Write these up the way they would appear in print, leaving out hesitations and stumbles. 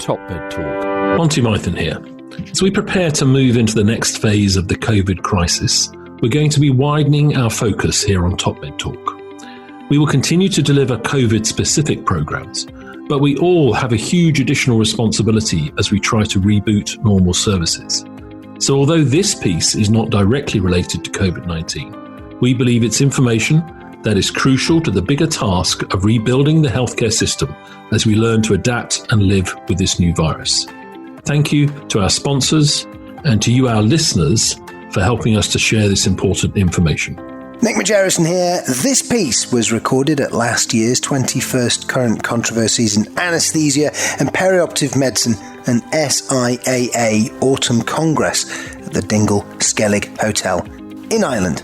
Top Bed Talk. Monty Mython here. As we prepare to move into the next phase of the COVID crisis, we're going to be widening our focus here on Top Bed Talk. We will continue to deliver COVID-specific programs, but we all have a huge additional responsibility as we try to reboot normal services. So although this piece is not directly related to COVID-19, we believe it's information that is crucial to the bigger task of rebuilding the healthcare system as we learn to adapt and live with this new virus. Thank you to our sponsors and to you, our listeners, for helping us to share this important information. Nick Majerison here. This piece was recorded at last year's 21st Current Controversies in Anaesthesia and Perioperative Medicine and SIAA Autumn Congress at the DINGLE Skellig Hotel in Ireland.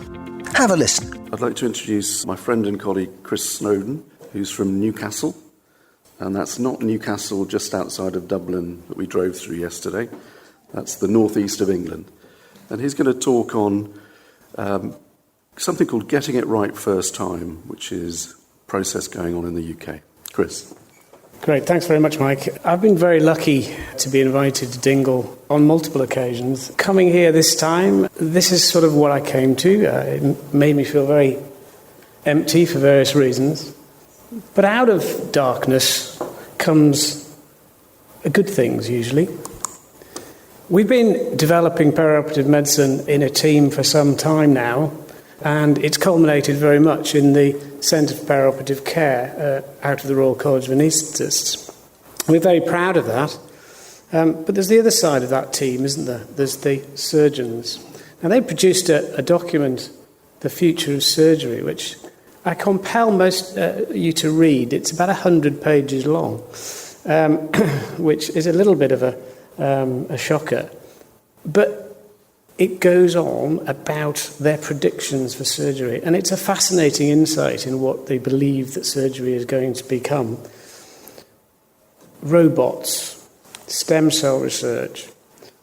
Have a listen. I'd like to introduce my friend and colleague Chris Snowden, who's from Newcastle. And that's not Newcastle just outside of Dublin that we drove through yesterday. That's the northeast of England. And he's going to talk on something called Getting It Right First Time, which is a process going on in the UK. Chris. Great, thanks very much, Mike. I've been very lucky to be invited to Dingle on multiple occasions. Coming here this time, this is sort of what I came to. It made me feel very empty for various reasons. But out of darkness comes good things, usually. We've been developing perioperative medicine in a team for some time now, and it's culminated very much in the Centre for Perioperative Care out of the Royal College of Anaesthetists. We're very proud of that. But there's the other side of that team, isn't there? There's the surgeons. Now, they produced a document, The Future of Surgery, which I compel most you to read. It's about 100 pages long, which is a little bit of a shocker. But it goes on about their predictions for surgery, and it's a fascinating insight in what they believe that surgery is going to become. Robots, stem cell research,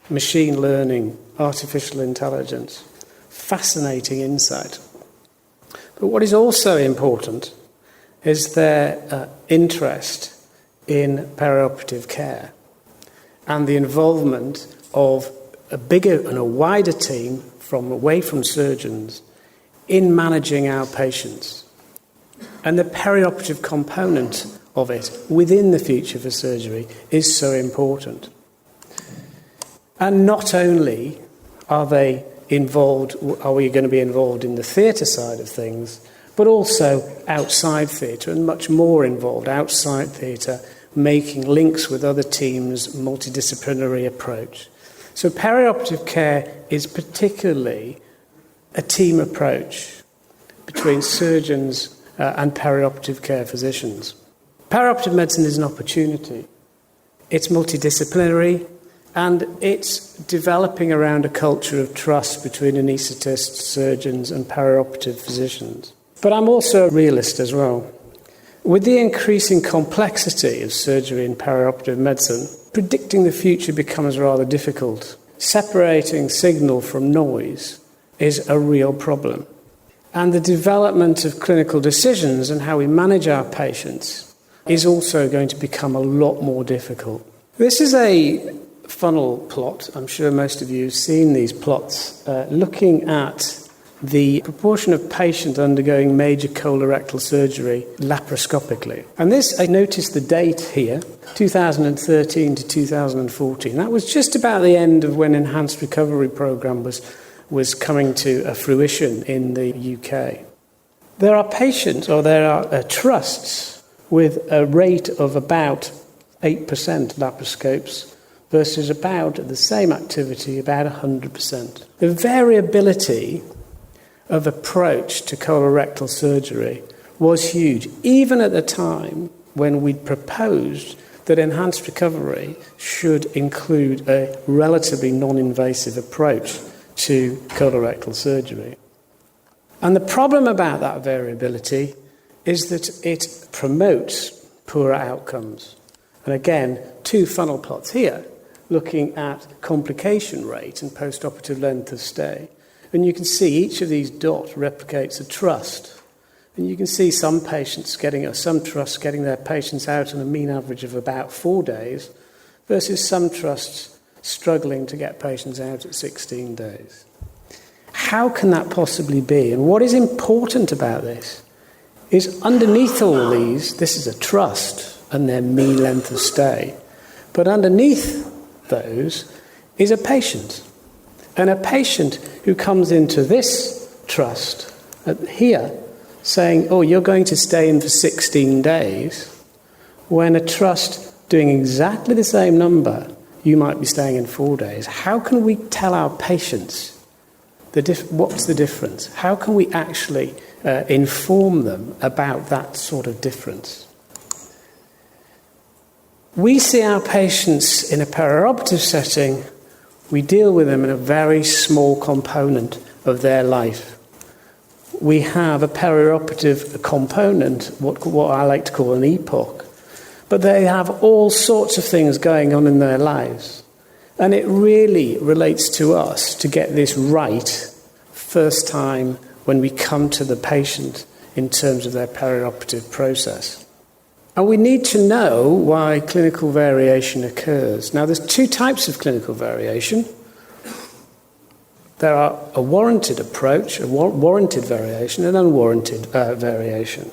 machine learning, artificial intelligence. Fascinating insight. But what is also important is their interest in perioperative care and the involvement of a bigger and a wider team away from surgeons in managing our patients. And the perioperative component of it within the future for surgery is so important. And not only are we going to be involved in the theatre side of things, but also outside theatre, and much more involved outside theatre, making links with other teams, multidisciplinary approach. So perioperative care is particularly a team approach between surgeons and perioperative care physicians. Perioperative medicine is an opportunity. It's multidisciplinary, and it's developing around a culture of trust between anaesthetists, surgeons, and perioperative physicians. But I'm also a realist as well. With the increasing complexity of surgery and perioperative medicine, predicting the future becomes rather difficult. Separating signal from noise is a real problem. And the development of clinical decisions and how we manage our patients is also going to become a lot more difficult. This is a funnel plot. I'm sure most of you have seen these plots, looking at the proportion of patients undergoing major colorectal surgery laparoscopically. And this, I noticed the date here, 2013 to 2014. That was just about the end of when enhanced recovery programme was coming to fruition in the UK. There are trusts with a rate of about 8% laparoscopes versus about the same activity, about 100%. The variability of approach to colorectal surgery was huge, even at the time when we proposed that enhanced recovery should include a relatively non-invasive approach to colorectal surgery. And the problem about that variability is that it promotes poorer outcomes. And again, two funnel plots here, looking at complication rate and post-operative length of stay. And you can see each of these dots replicates a trust. And you can see some trusts getting their patients out on a mean average of about 4 days versus some trusts struggling to get patients out at 16 days. How can that possibly be? And what is important about this is underneath all these, this is a trust and their mean length of stay, but underneath those is a patient. And a patient who comes into this trust here saying, oh, you're going to stay in for 16 days, when a trust doing exactly the same number, you might be staying in 4 days. How can we tell our patients what's the difference? How can we actually inform them about that sort of difference? We see our patients in a perioperative setting, we deal with them in a very small component of their life. We have a perioperative component, what I like to call an epoch, but they have all sorts of things going on in their lives. And it really relates to us to get this right first time when we come to the patient in terms of their perioperative process. And we need to know why clinical variation occurs. Now, there's two types of clinical variation. There are a warranted approach, a warranted variation, and unwarranted variation.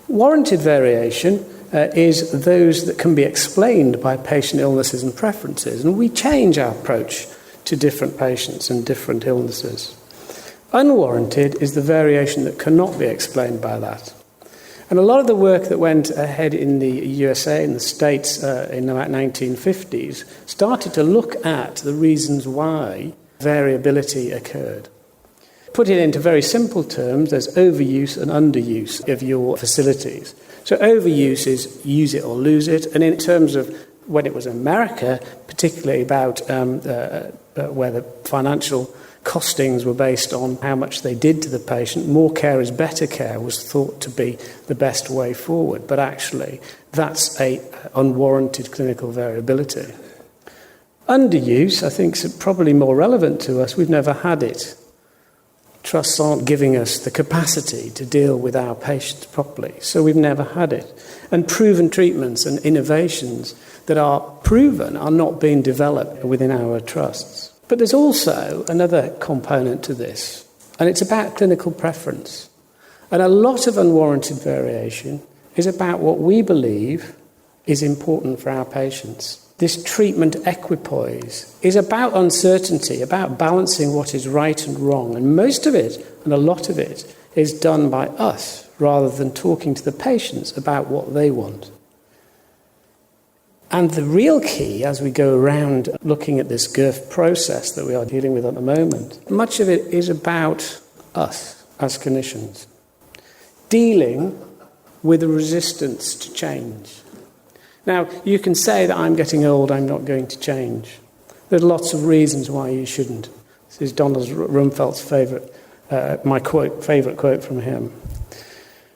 Warranted variation is those that can be explained by patient illnesses and preferences, and we change our approach to different patients and different illnesses. Unwarranted is the variation that cannot be explained by that. And a lot of the work that went ahead in the USA and the States in the 1950s started to look at the reasons why variability occurred. Put it into very simple terms, there's overuse and underuse of your facilities. So overuse is use it or lose it, and in terms of when it was America, particularly about where the financial costings were based on how much they did to the patient, more care is better care was thought to be the best way forward. But actually, that's an unwarranted clinical variability. Underuse, I think, is probably more relevant to us. We've never had it. Trusts aren't giving us the capacity to deal with our patients properly, so we've never had it. And proven treatments and innovations that are proven are not being developed within our trusts. But there's also another component to this, and it's about clinical preference. And a lot of unwarranted variation is about what we believe is important for our patients. This treatment equipoise is about uncertainty, about balancing what is right and wrong. And most of it, and a lot of it, is done by us, rather than talking to the patients about what they want. And the real key, as we go around looking at this GIRF process that we are dealing with at the moment, much of it is about us as clinicians, dealing with the resistance to change. Now, you can say that I'm getting old, I'm not going to change. There are lots of reasons why you shouldn't. This is Donald Rumsfeld's favourite quote from him.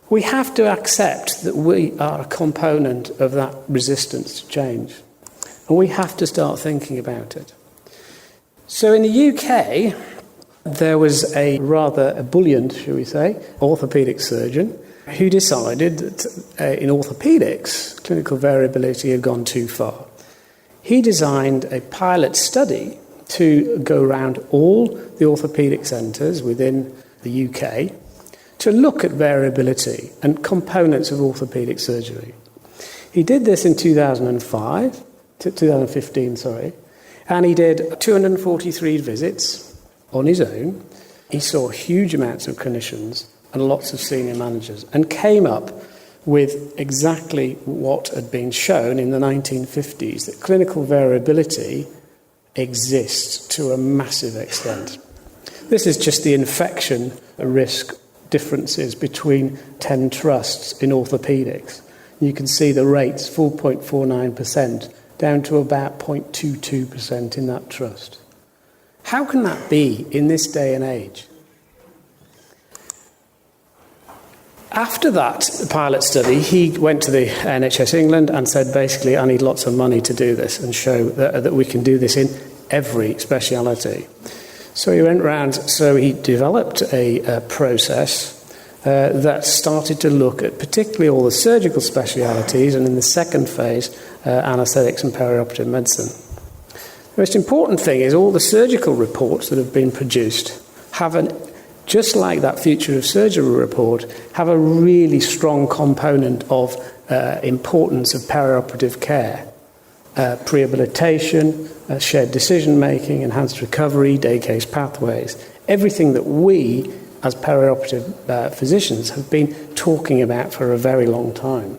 We have to accept that we are a component of that resistance to change. And we have to start thinking about it. So in the UK, there was a rather ebullient, shall we say, orthopaedic surgeon who decided that in orthopaedics, clinical variability had gone too far. He designed a pilot study to go around all the orthopaedic centres within the UK to look at variability and components of orthopaedic surgery. He did this in 2015, and he did 243 visits on his own. He saw huge amounts of clinicians and lots of senior managers, and came up with exactly what had been shown in the 1950s, that clinical variability exists to a massive extent. This is just the infection risk differences between 10 trusts in orthopaedics. You can see the rates, 4.49%, down to about 0.22% in that trust. How can that be in this day and age? After that pilot study, he went to the NHS England and said, basically, I need lots of money to do this and show that we can do this in every speciality. So he went round, so he developed a process that started to look at particularly all the surgical specialities, and in the second phase, anaesthetics and perioperative medicine. The most important thing is all the surgical reports that have been produced just like that Future of Surgery report, have a really strong component of importance of perioperative care. Prehabilitation, shared decision-making, enhanced recovery, day case pathways, everything that we as perioperative physicians have been talking about for a very long time.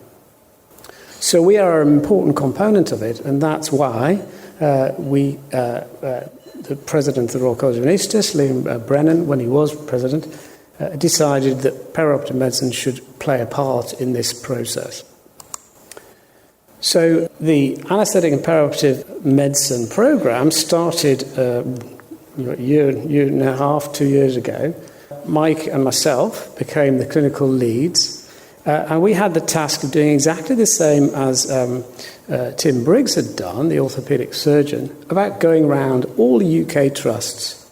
So we are an important component of it, and that's why the President of the Royal College of Anaesthetists, Liam Brennan, when he was President, decided that perioperative medicine should play a part in this process. So the anaesthetic and perioperative medicine program started a year and a half, 2 years ago. Mike and myself became the clinical leads, and we had the task of doing exactly the same as Tim Briggs had done, the orthopaedic surgeon, about going around all the UK trusts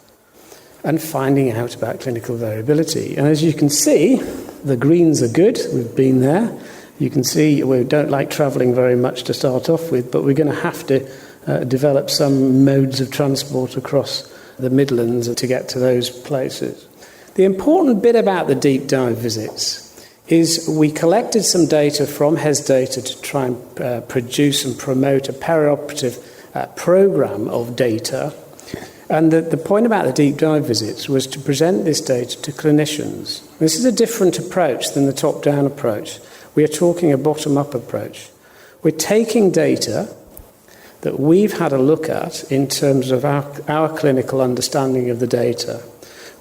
and finding out about clinical variability. And as you can see, the greens are good. We've been there. You can see we don't like travelling very much to start off with, but we're going to have to develop some modes of transport across the Midlands to get to those places. The important bit about the deep dive visits is we collected some data from HESData to try and produce and promote a perioperative programme of data. And the point about the deep dive visits was to present this data to clinicians. This is a different approach than the top-down approach. We are talking a bottom-up approach. We're taking data that we've had a look at in terms of our clinical understanding of the data.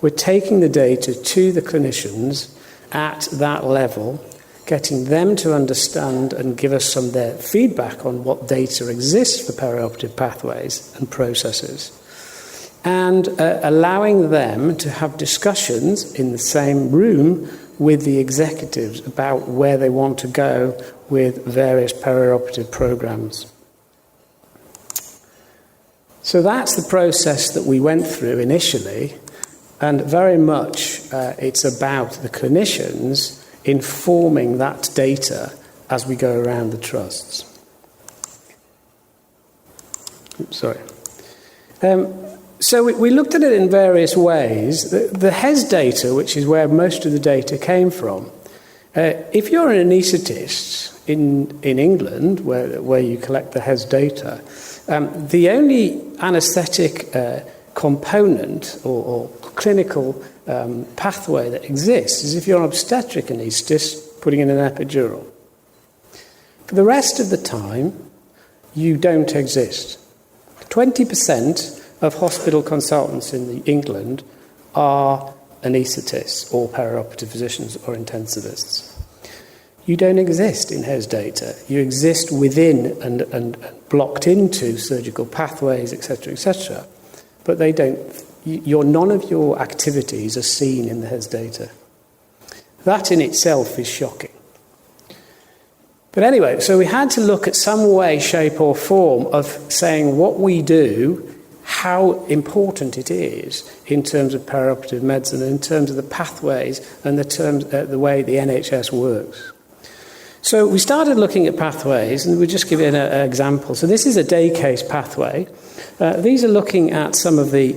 We're taking the data to the clinicians at that level, getting them to understand and give us some of their feedback on what data exists for perioperative pathways and processes, and allowing them to have discussions in the same room with the executives about where they want to go with various perioperative programs. So that's the process that we went through initially. And very much it's about the clinicians informing that data as we go around the trusts. So we looked at it in various ways. The HESData, which is where most of the data came from, if you're an anaesthetist in England, where you collect the HESData, the only anaesthetic component or clinical pathway that exists is if you're an obstetric anaesthetist putting in an epidural. For the rest of the time, you don't exist. 20% of hospital consultants in England are anaesthetists or perioperative physicians or intensivists. You don't exist in HESData. You exist within and blocked into surgical pathways, etc., etc. But they don't. None of your activities are seen in the HESData. That in itself is shocking. But anyway, so we had to look at some way, shape or form of saying what we do, how important it is in terms of perioperative medicine, in terms of the pathways and the way the NHS works. So we started looking at pathways, and we'll just give you an example. So this is a day case pathway. These are looking at some of the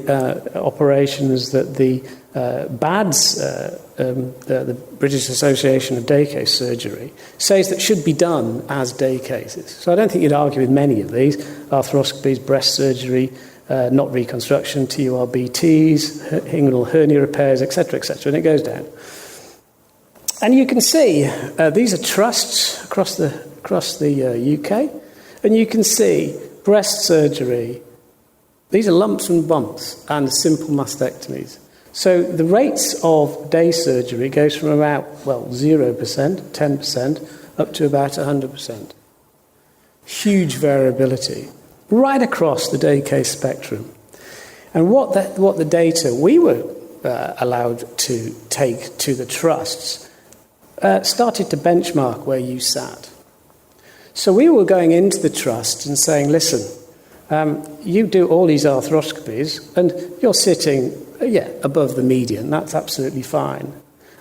operations that the BADS, the British Association of Day Case Surgery, says that should be done as day cases. So I don't think you'd argue with many of these: arthroscopies, breast surgery, not reconstruction, TURBTs, inguinal hernia repairs, etc., etc., and it goes down. And you can see these are trusts across the UK, and you can see breast surgery. These are lumps and bumps and simple mastectomies. So the rates of day surgery goes from about 0%, 10%, up to about 100%. Huge variability right across the day case spectrum. And what the data we were allowed to take to the trusts started to benchmark where you sat. So we were going into the trust and saying, listen, you do all these arthroscopies and you're sitting above the median. That's absolutely fine.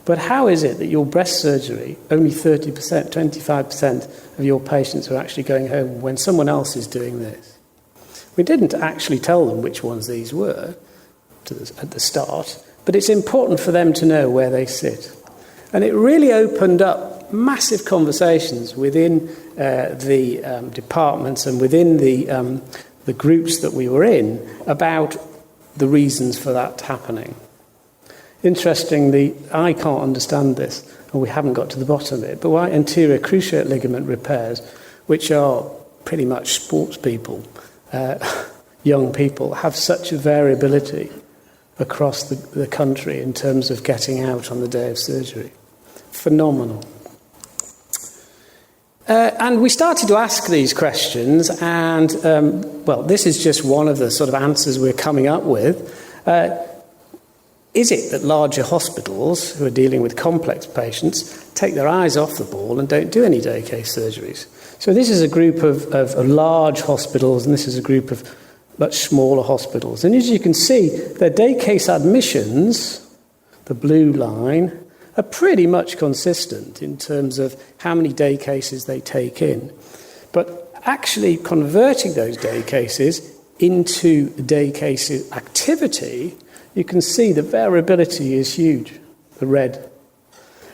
But how is it that your breast surgery, only 30%, 25% of your patients are actually going home when someone else is doing this? We didn't actually tell them which ones these were at the start, but it's important for them to know where they sit. And it really opened up massive conversations within the departments and within the groups that we were in about the reasons for that happening. Interestingly, I can't understand this, and we haven't got to the bottom of it, but why anterior cruciate ligament repairs, which are pretty much sports people, young people, have such a variability across the country in terms of getting out on the day of surgery. Phenomenal. And we started to ask these questions, and, this is just one of the sort of answers we're coming up with. Is it that larger hospitals who are dealing with complex patients take their eyes off the ball and don't do any day case surgeries? So this is a group of large hospitals, and this is a group of much smaller hospitals. And as you can see, their day case admissions, the blue line, are pretty much consistent in terms of how many day cases they take in. But actually converting those day cases into day case activity, you can see the variability is huge, the red.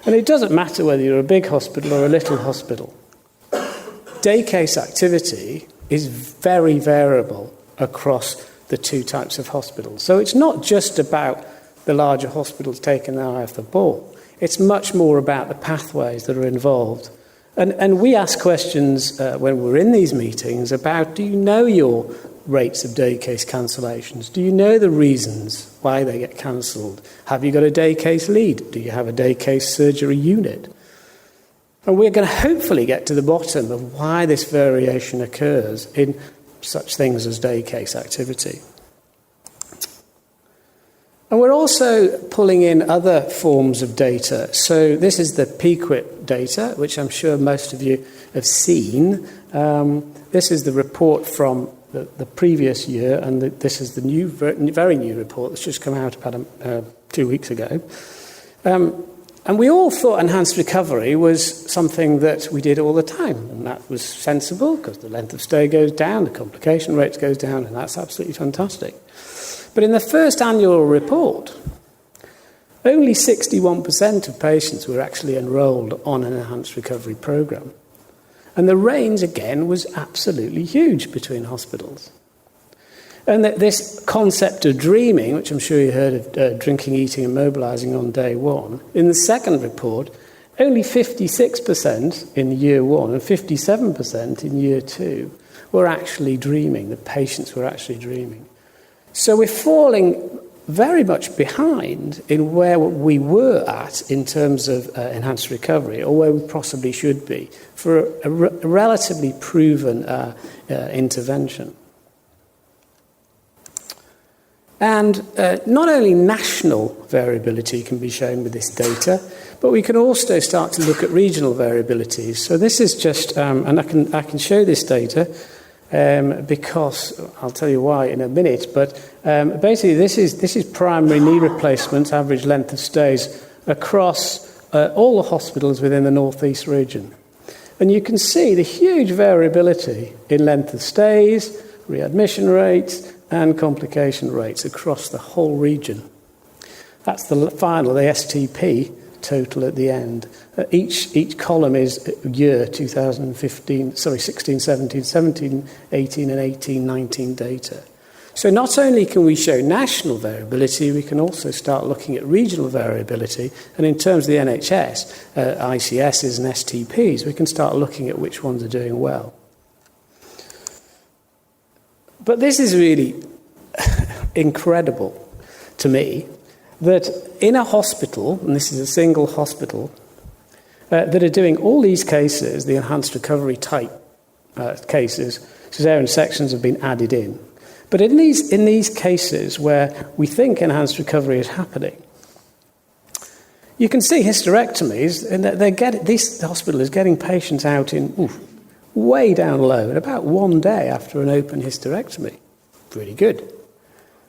And it doesn't matter whether you're a big hospital or a little hospital. Day case activity is very variable across the two types of hospitals. So it's not just about the larger hospitals taking their eye off the ball. It's much more about the pathways that are involved. And we ask questions when we're in these meetings about, do you know your rates of day case cancellations? Do you know the reasons why they get cancelled? Have you got a day case lead? Do you have a day case surgery unit? And we're going to hopefully get to the bottom of why this variation occurs in such things as day case activity. And we're also pulling in other forms of data. So this is the PQIT data, which I'm sure most of you have seen. This is the report from the previous year, and this is the new, very new report that's just come out about 2 weeks ago. And we all thought enhanced recovery was something that we did all the time, and that was sensible because the length of stay goes down, the complication rates goes down, and that's absolutely fantastic. But in the first annual report, only 61% of patients were actually enrolled on an enhanced recovery programme. And the range, again, was absolutely huge between hospitals. And that this concept of dreaming, which I'm sure you heard of drinking, eating and mobilising on day one, in the second report, only 56% in year one and 57% in year two were actually dreaming. The patients were actually dreaming. So we're falling very much behind in where we were at in terms of enhanced recovery, or where we possibly should be, for a relatively proven intervention. And not only national variability can be shown with this data, but we can also start to look at regional variabilities. So this is just, and I can show this data, because I'll tell you why in a minute, but basically this is primary knee replacement average length of stays across all the hospitals within the northeast region. And you can see the huge variability in length of stays, readmission rates and complication rates across the whole region. That's the final, the STP total at the end. Each column is year 16, 17, 17, 18 and 18, 19 data. So not only can we show national variability, we can also start looking at regional variability. And in terms of the NHS, ICSs and STPs, we can start looking at which ones are doing well. But this is really incredible to me, that in a hospital, and this is a single hospital, that are doing all these cases, the enhanced recovery type cases, cesarean sections have been added in. But in these cases where we think enhanced recovery is happening, you can see hysterectomies, and this hospital is getting patients out in way down low, in about 1 day after an open hysterectomy. Pretty good.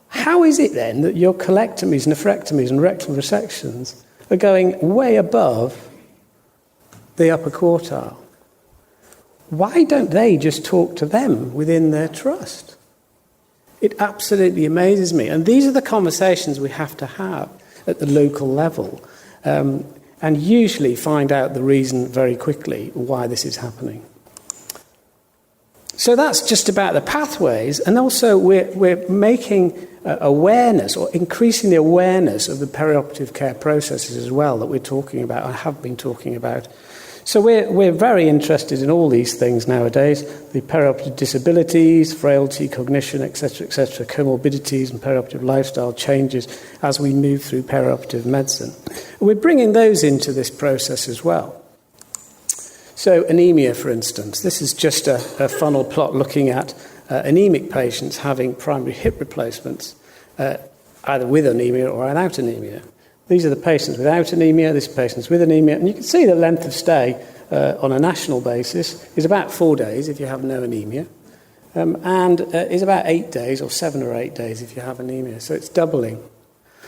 How is it then that your colectomies, nephrectomies and rectal resections are going way above the upper quartile. Why don't they just talk to them within their trust? It absolutely amazes me. And these are the conversations we have to have at the local level, and usually find out the reason very quickly why this is happening. So that's just about the pathways, and also we're making awareness, or increasing the awareness of the perioperative care processes as well that we're talking about, and have been talking about. So we're very interested in all these things nowadays: the perioperative disabilities, frailty, cognition, etc., comorbidities and perioperative lifestyle changes as we move through perioperative medicine. And we're bringing those into this process as well. So anemia, for instance, this is just a funnel plot looking at anemic patients having primary hip replacements, either with anemia or without anemia. These are the patients without anemia, this patient's with anemia, and you can see the length of stay on a national basis is about 4 days if you have no anemia, and is about 8 days, or 7 or 8 days if you have anemia, so it's doubling.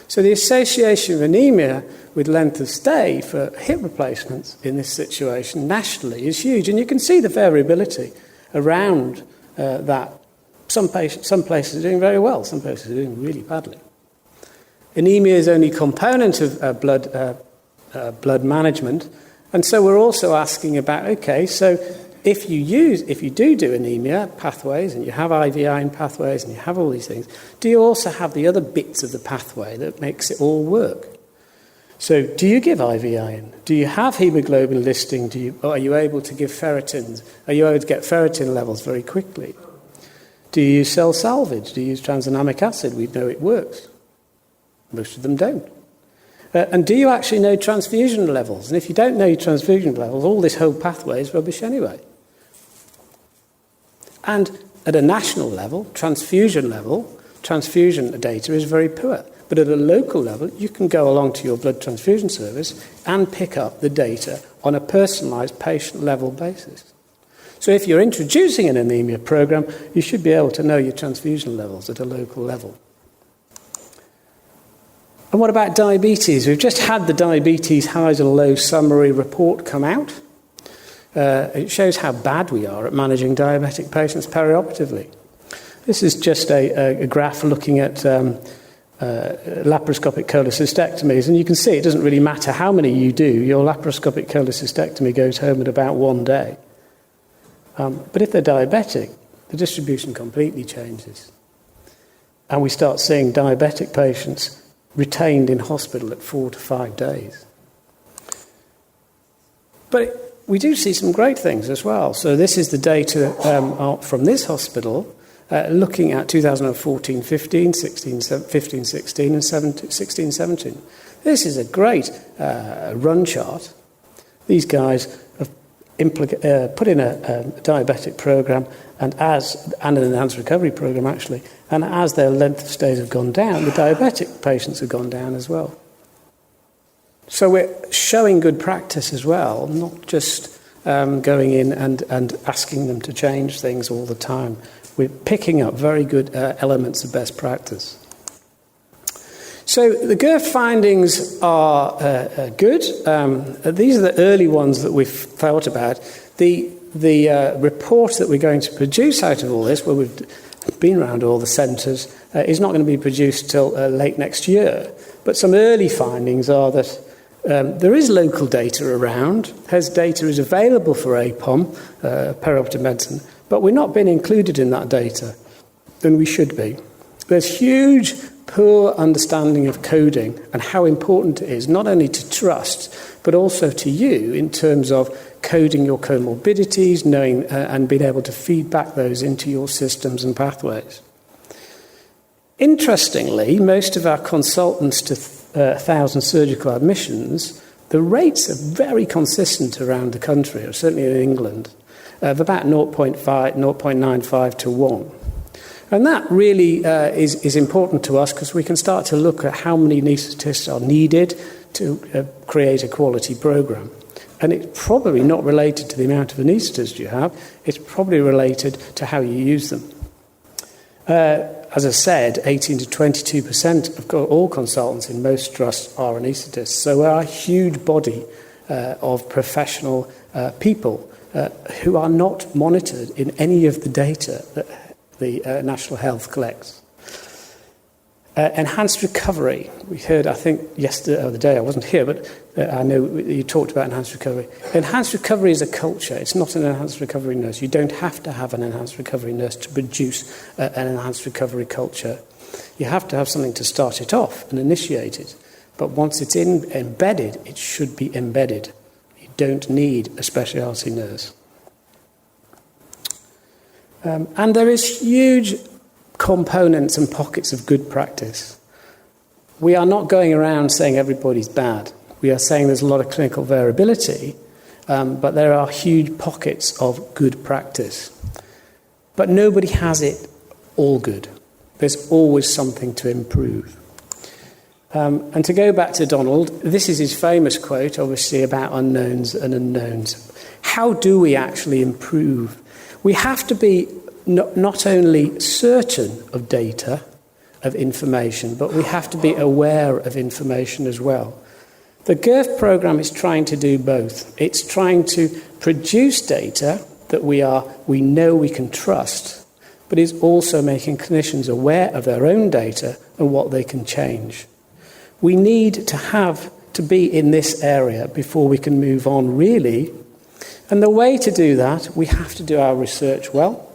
So the association of anemia with length of stay for hip replacements in this situation nationally is huge, and you can see the variability around that. Some places are doing very well, some places are doing really badly. Anemia is only a component of blood management, and so we're also asking about, okay, so if you do anemia pathways, and you have IVI pathways, and you have all these things, do you also have the other bits of the pathway that makes it all work? So do you give IVI? Do you have hemoglobin listing? Are you able to give ferritins? Are you able to get ferritin levels very quickly? Do you use cell salvage? Do you use tranexamic acid? We know it works. Most of them don't. And do you actually know transfusion levels? And if you don't know your transfusion levels, all this whole pathway is rubbish anyway. And at a national level, transfusion data is very poor. But at a local level, you can go along to your blood transfusion service and pick up the data on a personalised patient-level basis. So if you're introducing an anemia programme, you should be able to know your transfusion levels at a local level. And what about diabetes? We've just had the diabetes highs and lows summary report come out. It shows how bad we are at managing diabetic patients perioperatively. This is just a graph looking at laparoscopic cholecystectomies, and you can see it doesn't really matter how many you do. Your laparoscopic cholecystectomy goes home in about 1 day. But if they're diabetic, the distribution completely changes. And we start seeing diabetic patients retained in hospital at 4 to 5 days. But we do see some great things as well. So this is the data from this hospital, looking at 2014-15, 15-16 and 16-17. This is a great run chart. These guys have put in a diabetic program and an enhanced recovery program, actually, and as their length of stays have gone down, the diabetic patients have gone down as well. So we're showing good practice as well, not just going in and asking them to change things all the time. We're picking up very good elements of best practice. So the GIRF findings are good. These are the early ones that we've thought about. The report that we're going to produce out of all this, where we've been around all the centres, is not going to be produced till late next year. But some early findings are that there is local data around. HES data is available for APOM, perioperative medicine, but we're not being included in that data, and we should be. There's huge poor understanding of coding and how important it is, not only to trust, but also to you in terms of coding your comorbidities, knowing and being able to feed back those into your systems and pathways. Interestingly, most of our consultants to 1,000 surgical admissions, the rates are very consistent around the country, or certainly in England, of about 0.95 to 1. And that really is important to us, because we can start to look at how many anaesthetists are needed to create a quality programme. And it's probably not related to the amount of anaesthetists you have, it's probably related to how you use them. As I said, 18 to 22% of all consultants in most trusts are anaesthetists. So we are a huge body of professional people who are not monitored in any of the data that the National Health collects. Enhanced recovery. We heard, I think, yesterday or the day, I wasn't here, but I know you talked about enhanced recovery. Enhanced recovery is a culture. It's not an enhanced recovery nurse. You don't have to have an enhanced recovery nurse to produce an enhanced recovery culture. You have to have something to start it off and initiate it. But once it's embedded, it should be embedded. You don't need a specialty nurse. And there is huge components and pockets of good practice. We are not going around saying everybody's bad. We are saying there's a lot of clinical variability, but there are huge pockets of good practice. But nobody has it all good. There's always something to improve. And to go back to Donald, this is his famous quote, obviously, about unknowns and unknowns. How do we actually improve? We have to be not only certain of data, of information, but we have to be aware of information as well. The GIRF programme is trying to do both. It's trying to produce data that we know we can trust, but is also making clinicians aware of their own data and what they can change. We need to be in this area before we can move on, really. And the way to do that, we have to do our research well.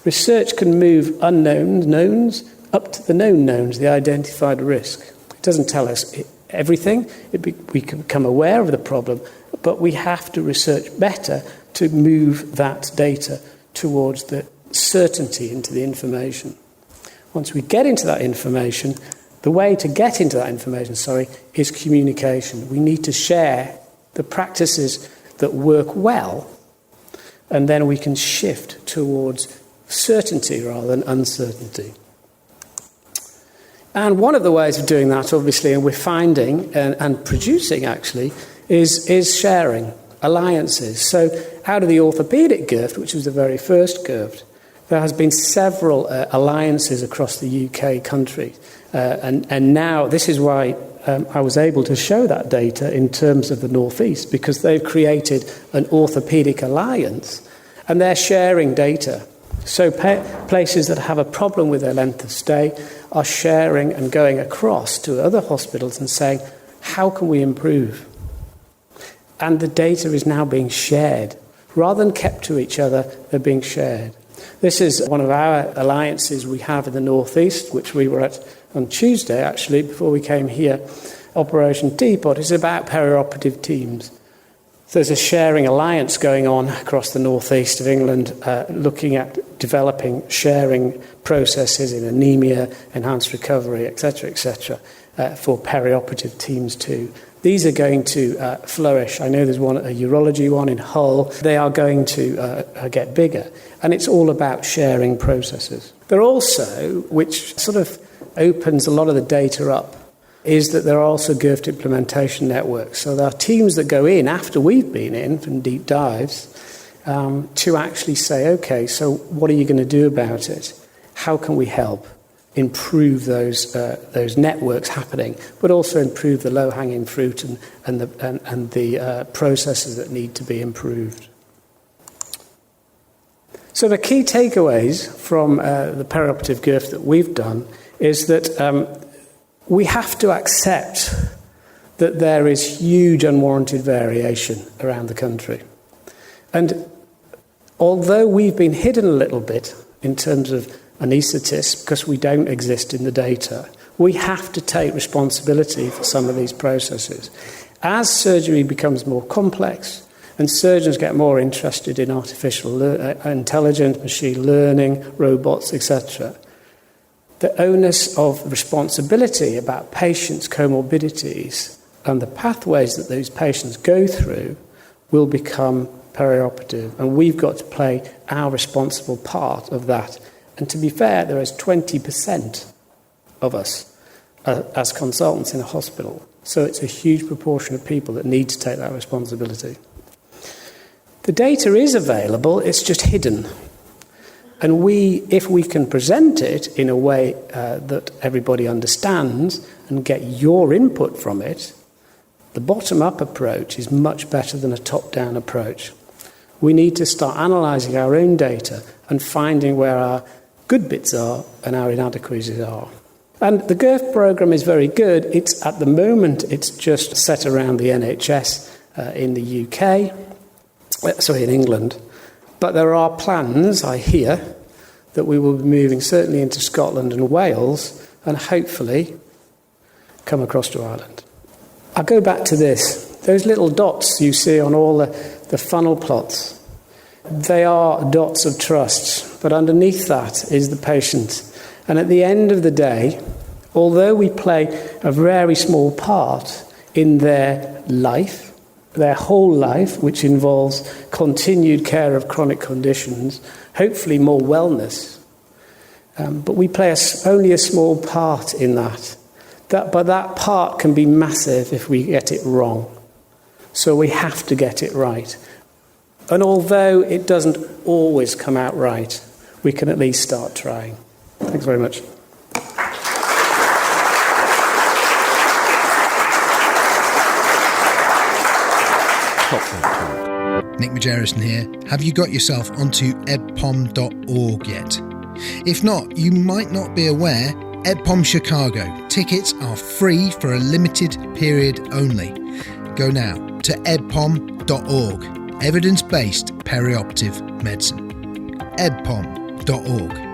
Research can move knowns up to the known knowns, the identified risk. It doesn't tell us everything. We can become aware of the problem, but we have to research better to move that data towards the certainty into the information. Once we get into that information, the way to get into that information, is communication. We need to share the practices that work well, and then we can shift towards certainty rather than uncertainty. And one of the ways of doing that, obviously, and we're finding and producing actually, is sharing, alliances. So out of the orthopaedic GIRF, which was the very first GIRF, there has been several alliances across the UK country. And now this is why I was able to show that data in terms of the North East, because they've created an orthopaedic alliance and they're sharing data. So places that have a problem with their length of stay are sharing and going across to other hospitals and saying, how can we improve? And the data is now being shared. Rather than kept to each other, they're being shared. This is one of our alliances we have in the North East, which we were at on Tuesday, actually, before we came here. Operation Teapot is about perioperative teams. There's a sharing alliance going on across the northeast of England, looking at developing sharing processes in anemia, enhanced recovery, etc., for perioperative teams too. These are going to flourish. I know there's a urology one in Hull. They are going to get bigger. And it's all about sharing processes. There also, which sort of opens a lot of the data up, is that there are also GIRF implementation networks. So there are teams that go in after we've been in from deep dives to actually say, okay, so what are you going to do about it? How can we help improve those networks happening, but also improve the low-hanging fruit and the processes that need to be improved? So the key takeaways from the perioperative GIRF that we've done is that we have to accept that there is huge unwarranted variation around the country. And although we've been hidden a little bit in terms of anaesthetists because we don't exist in the data, we have to take responsibility for some of these processes. As surgery becomes more complex and surgeons get more interested in artificial intelligence, machine learning, robots, etc., the onus of responsibility about patients' comorbidities and the pathways that those patients go through will become perioperative. And we've got to play our responsible part of that. And to be fair, there is 20% of us as consultants in a hospital. So it's a huge proportion of people that need to take that responsibility. The data is available, it's just hidden. And if we can present it in a way that everybody understands and get your input from it, the bottom-up approach is much better than a top-down approach. We need to start analysing our own data and finding where our good bits are and our inadequacies are. And the GIRF programme is very good. At the moment, it's just set around the NHS in the UK, in England. But there are plans, I hear, that we will be moving certainly into Scotland and Wales and hopefully come across to Ireland. I'll go back to this. Those little dots you see on all the funnel plots, they are dots of trust, but underneath that is the patient. And at the end of the day, although we play a very small part in their life, their whole life, which involves continued care of chronic conditions, hopefully more wellness, but we play only a small part in that. But that part can be massive if we get it wrong. So we have to get it right. And although it doesn't always come out right, we can at least start trying. Thanks very much. Nick Majerison here. Have you got yourself onto edpom.org yet? If not, you might not be aware, EdPom Chicago tickets are free for a limited period only. Go now to edpom.org. Evidence-based perioperative medicine. edpom.org.